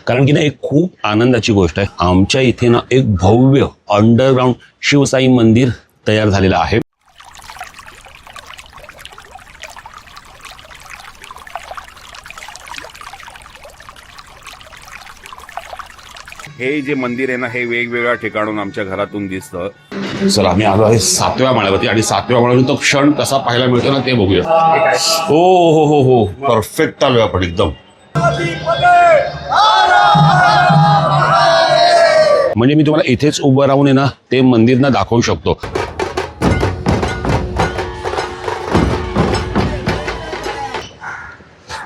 कारण की ना एक खूप आनंदाची गोष्ट आहे, आमच्या इथे ना एक भव्य अंडरग्राऊंड शिवसाई मंदिर तयार झालेलं आहे। हे जे मंदिर आहे ना हे वेगवेगळ्या ठिकाणून आमच्या घरातून दिसतं। चला आम्ही आलो आहे 7व्या माळ्यावरती आणि 7व्या माळ्यावरून तो क्षण कसा पाहायला मिळतो ना ते बघूया। हो हो हो हो परफेक्ट आलोय आपण एकदम। म्हणजे मी तुम्हाला इथेच उभं राहून आहे ना ते मंदिर ना दाखवू शकतो।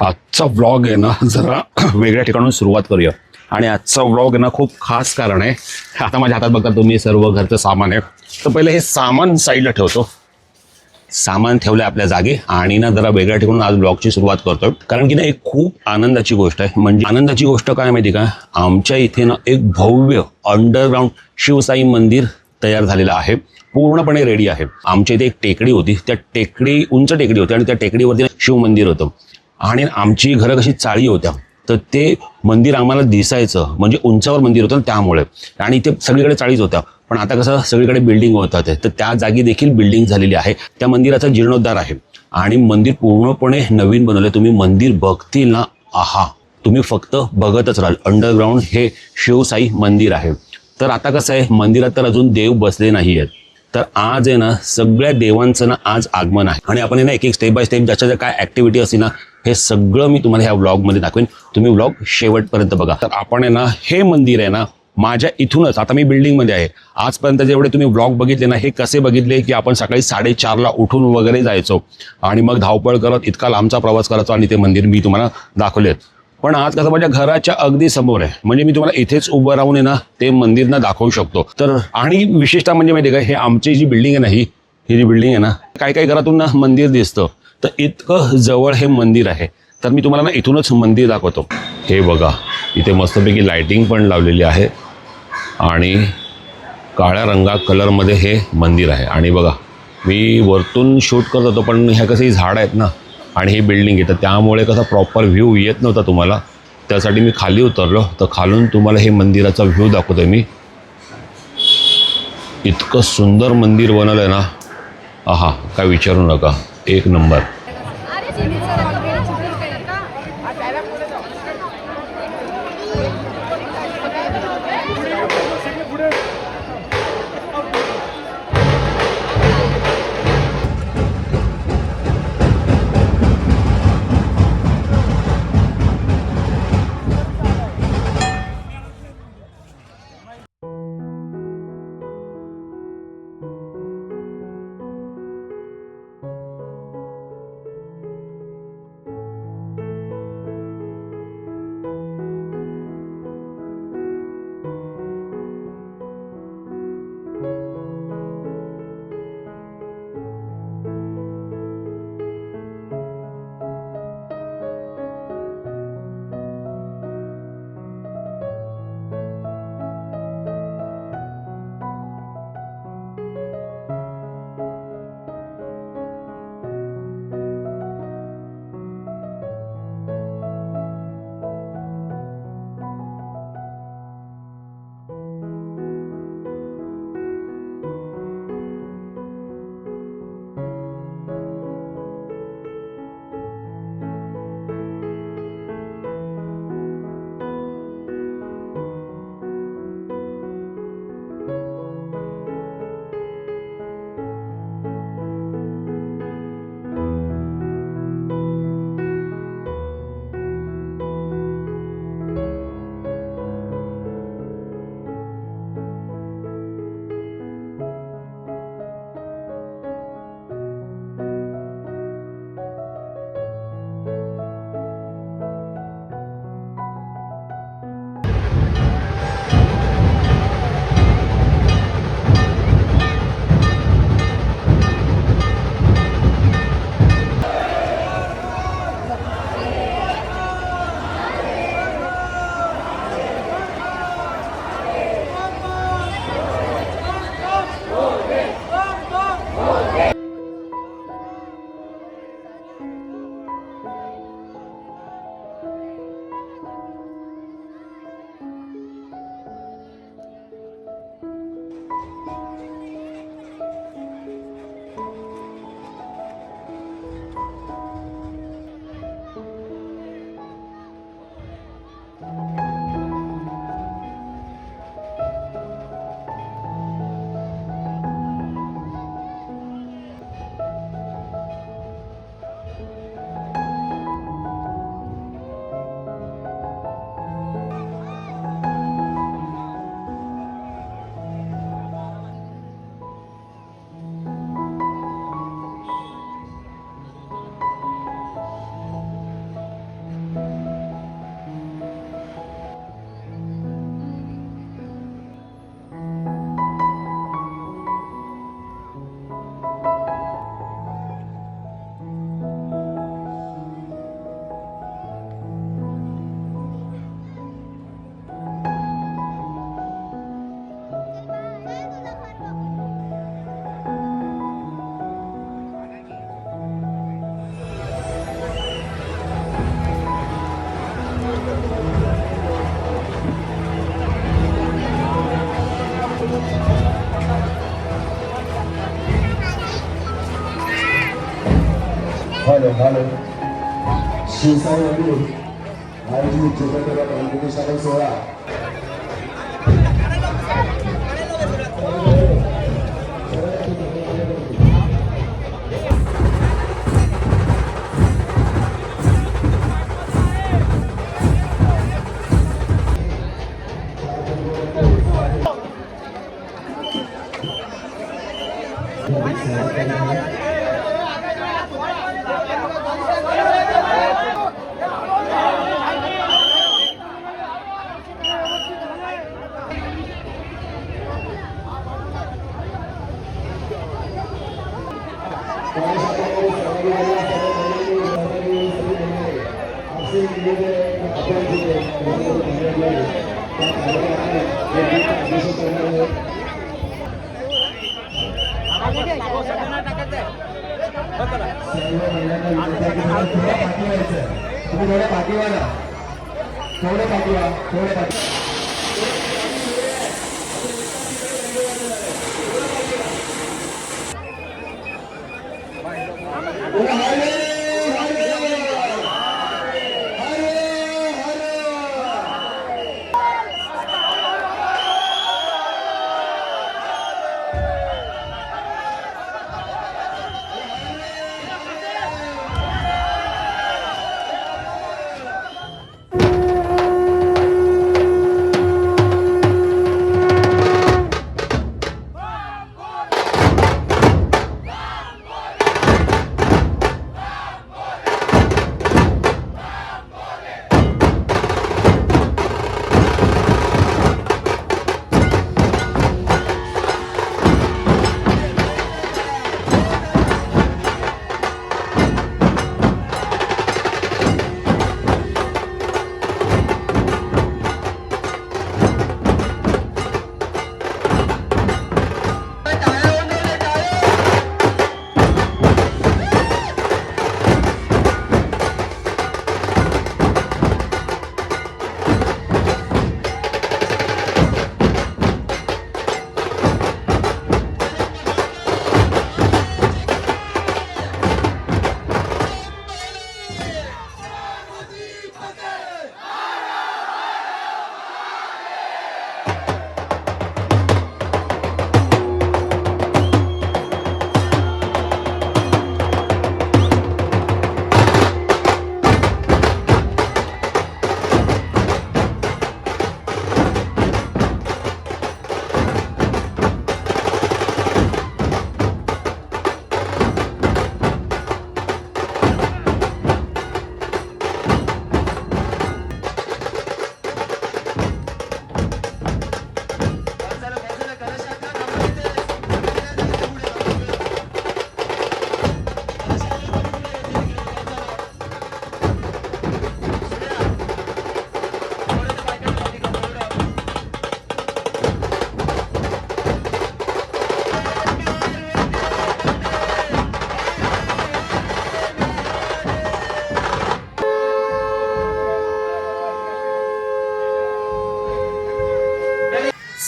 आजचा व्लॉग आहे ना जरा वेगळ्या ठिकाणून सुरुवात करूया। आणि आजचा व्लॉग आहे ना खूप खास कारण आहे। आता माझ्या हातात बघता तुम्ही सर्व घरचं सामान आहे, तर पहिले हे सामान साईडला ठेवतो। सामान ठेवलंय आपल्या जागी आणि ना जरा वेगळ्या ठिकाणून आज ब्लॉगची सुरुवात करतोय। कारण की ना एक खूप आनंदाची गोष्ट आहे। म्हणजे आनंदाची गोष्ट काय माहिती का, आमच्या इथे ना एक भव्य अंडरग्राऊंड शिवसाई मंदिर तयार झालेलं आहे, पूर्णपणे रेडी आहे। आमच्या इथे एक टेकडी होती, त्या टेकडी उंच टेकडी होती आणि त्या टेकडीवरती शिव मंदिर होतं आणि आमची घरं कशी चाळी होत्या, तर ते मंदिर आम्हाला दिसायचं म्हणजे उंचावर मंदिर होतं त्यामुळे, आणि ते सगळीकडे चाळीच होत्या। पण आता कसं सगळीकडे बिल्डिंग होतात, तर त्या जागी देखील बिल्डिंग झालेली आहे। त्या मंदिराचा जीर्णोद्धार आहे आणि मंदिर पूर्णपणे नवीन बनवलंय। तुम्ही मंदिर बघतील ना, आहा तुम्ही फक्त बघतच राहाल। अंडरग्राऊंड हे शिवसाई मंदिर आहे। तर आता कसं आहे, मंदिरात तर अजून देव बसले नाही आहेत, तर आज आहे ना सगळ्या देवांचं ना आज आगमन आहे आणि आपण ना एक एक स्टेप बाय स्टेप ज्याच्या ज्या काय ऍक्टिव्हिटी असते ना हे सगळं मी तुम्हाला ह्या व्लॉगमध्ये दाखवेन। तुम्ही व्लॉग शेवटपर्यंत बघा। तर आपण आहे ना हे मंदिर आहे ना माझ्या इथूनच, आता मी बिल्डिंगमध्ये आहे, आजपर्यंत जेवढे तुम्ही व्लॉग बघितले ना हे कसे बघितले की आपण सकाळी 4:30ला उठून वगैरे जायचो आणि मग धावपळ करत इतका लांबचा प्रवास करायचो आणि ते मंदिर मी तुम्हाला दाखवलेत। पण आज कसं माझ्या घराच्या अगदी समोर आहे, म्हणजे मी तुम्हाला इथेच उभं राहून आहे ना ते मंदिर ना दाखवू शकतो। तर आणि विशेषतः म्हणजे माहिती आहे का, हे आमची जी बिल्डिंग आहे ना ही जी बिल्डिंग आहे ना, काही काही घरातून ना मंदिर दिसतं, तर इतकं जवळ हे मंदिर आहे। तर मी तुम्हाला ना इथूनच मंदिर दाखवतो। हे बघा इथे मस्तपैकी लाइटिंग पण लावलेली आहे आणि काळ्या रंगा कलरमध्ये हे मंदिर आहे। आणि बघा मी वरतून शूट करत होतो, पण ह्या कसे झाड आहेत ना आणि ही बिल्डिंग आहे, तर त्यामुळे कसा प्रॉपर व्ह्यू येत नव्हता तुम्हाला, त्यासाठी मी खाली उतरलो। तर खालून तुम्हाला हे मंदिराचा व्ह्यू दाखवतोय मी। इतकं सुंदर मंदिर बनवलंय ना, आहा काय विचारू नका, एक नंबर। झालं शिवसाई आयोजित चित्रकला रंगभूमी सोहळा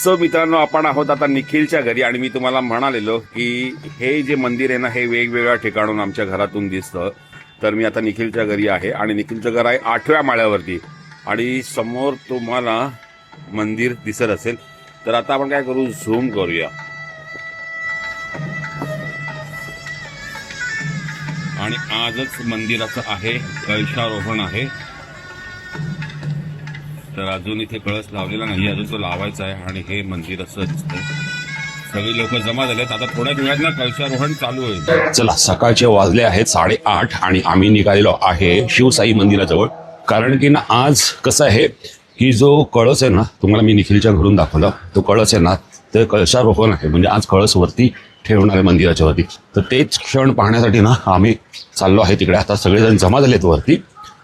सो मित्रांनो, आपण आहोत आता निखिलच्या घरी आणि मी तुम्हाला म्हणालेलो की हे जे मंदिर आहे ना हे वेगवेगळ्या ठिकाणून आमच्या घरातून दिसतं. तर मी आता निखिलच्या घरी आहे आणि निखिलचं घर आहे 8व्या माळ्यावरती आणि समोर तुम्हाला मंदिर दिसत असेल. तर आता आपण काय करू, झूम करूया आणि आजच मंदिराचं आहे कळशारोहण आहे. तर अजून इथे कळस लावलेला नाही, अजून तो लावायचा आहे आणि हे मंदिर असं दिसतंय. सगळे लोक जमा झालेत. आता थोड्या वेळात ना कळशारोहण चालू होईल. चला, सकाळचे वाजले आहेत 8:30 आणि आम्ही निघालेलो आहे शिवसाई मंदिराजवळ. कारण की ना आज कसं आहे की जो कळस आहे ना, तुम्हाला मी निखिलच्या घरून दाखवला, तो कळस आहे ना ते कळशारोहण आहे. म्हणजे आज कळस वरती ठेवणार आहे मंदिराच्या वरती. तर तेच क्षण पाहण्यासाठी ना आम्ही चाललो आहे तिकडे. आता सगळेजण जमा झालेत वरती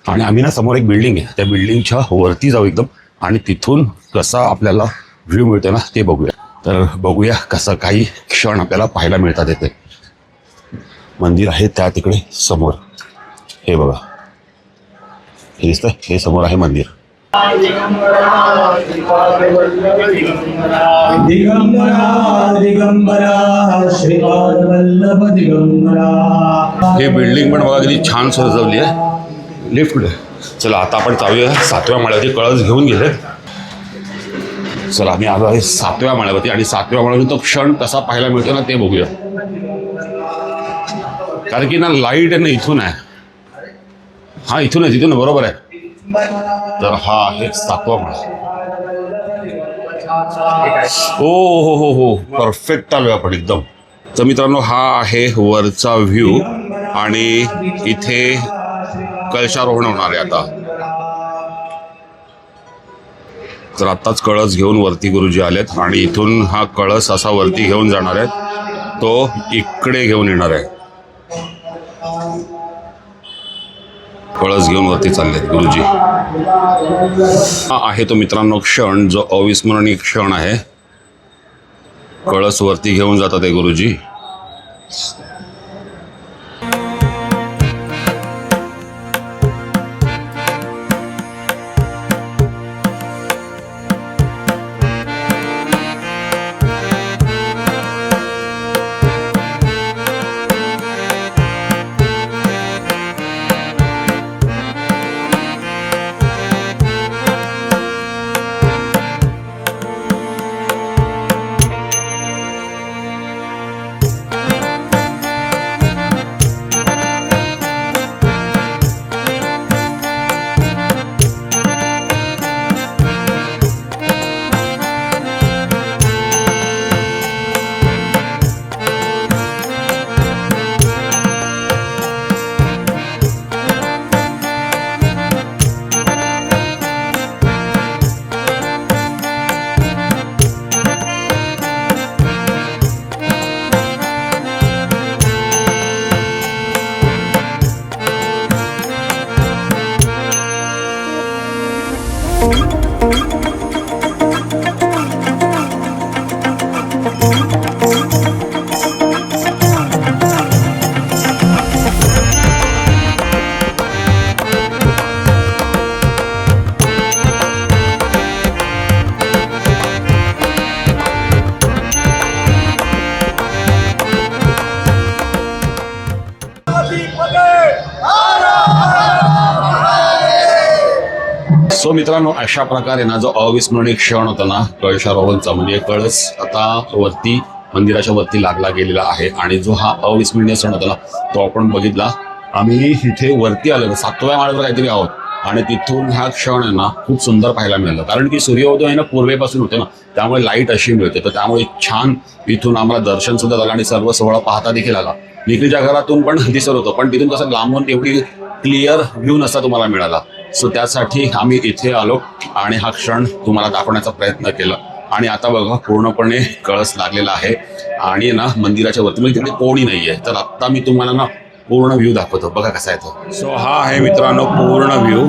आणि आम्ही ना समोर एक बिल्डिंग आहे, त्या बिल्डिंगच्या वरती जाऊ एकदम आणि तिथून कसा आपल्याला व्ह्यू मिळतो ना ते बघूया. तर बघूया कसं काही क्षण आपल्याला पाहायला मिळतात येते. मंदिर आहे त्या तिकडे समोर, हे बघा, हे दिसतंय, हे समोर आहे मंदिर. दिगंबरा दिगंबरा श्रीपाद वल्लभ दिगंबरा. हे बिल्डिंग पण बघा किती छान सजवली आहे. लिफ्ट कुठे? चला आता आपण जाऊया 7व्या माळ्यावरती. कळस घेऊन गेलेत. चला आम्ही आलो आहे 7व्या माळ्यावरती आणि 7व्या माळ्यावरती तो क्षण कसा पाहायला मिळतो ना ते बघूया. कारण की ना लाईट आहे ना इथून आहे. हा इथून आहे, तिथून बरोबर आहे. तर हा आहे 7वा माळा. ओ हो हो हो परफेक्ट आलोय आपण एकदम. तर मित्रांनो हा आहे वरचा व्ह्यू आणि इथे कलशारोहण होणार आहे आता. तर आत्ताच कळस घेऊन वरती गुरुजी आलेत आणि इथून हा कळस असा वरती घेऊन जाणार आहेत. तो इकडे घेऊन येणार आहे. कळस घेऊन वरती चाललेत गुरुजी. हा आहे तो मित्रांनो क्षण जो अविस्मरणीय क्षण आहे. कळस वरती घेऊन जातात आहे गुरुजी. सो मित्रांनो अशा प्रकारे ना जो अविस्मरणीय क्षण होता ना कळशारोहणचा, म्हणजे कळस आता वरती मंदिराच्या वरती लागला गेलेला आहे आणि जो हा अविस्मरणीय क्षण होता ना तो आपण बघितला. आम्ही इथे वरती आलो 7व्या माळ्यावर काहीतरी आहोत आणि तिथून हा क्षण आहे ना खूप सुंदर पाहायला मिळाला. कारण की सूर्योदय आहे ना पूर्वेपासून होते ना, त्यामुळे लाईट अशी मिळते. तर त्यामुळे छान इथून आम्हाला दर्शन सुद्धा झालं आणि सर्व सोहळा पाहता देखील आला. निखिलच्या घरातून पण दिसत होतं, पण तिथून कसं लांबून एवढी क्लिअर व्ह्यू नसता तुम्हाला मिळाला. सो त्यासाठी आम्ही इथे आलो आणि हा क्षण तुम्हाला दाखवण्याचा प्रयत्न केला. आणि आता बघा पूर्णपणे कळस लागलेला आहे आणि ना मंदिराच्या वरती म्हणजे तिथे कोणी नाहीये. तर आता मी तुम्हाला ना पूर्ण व्ह्यू दाखवतो, बघा कसा आहे तो. सो हा आहे मित्रांनो पूर्ण व्ह्यू.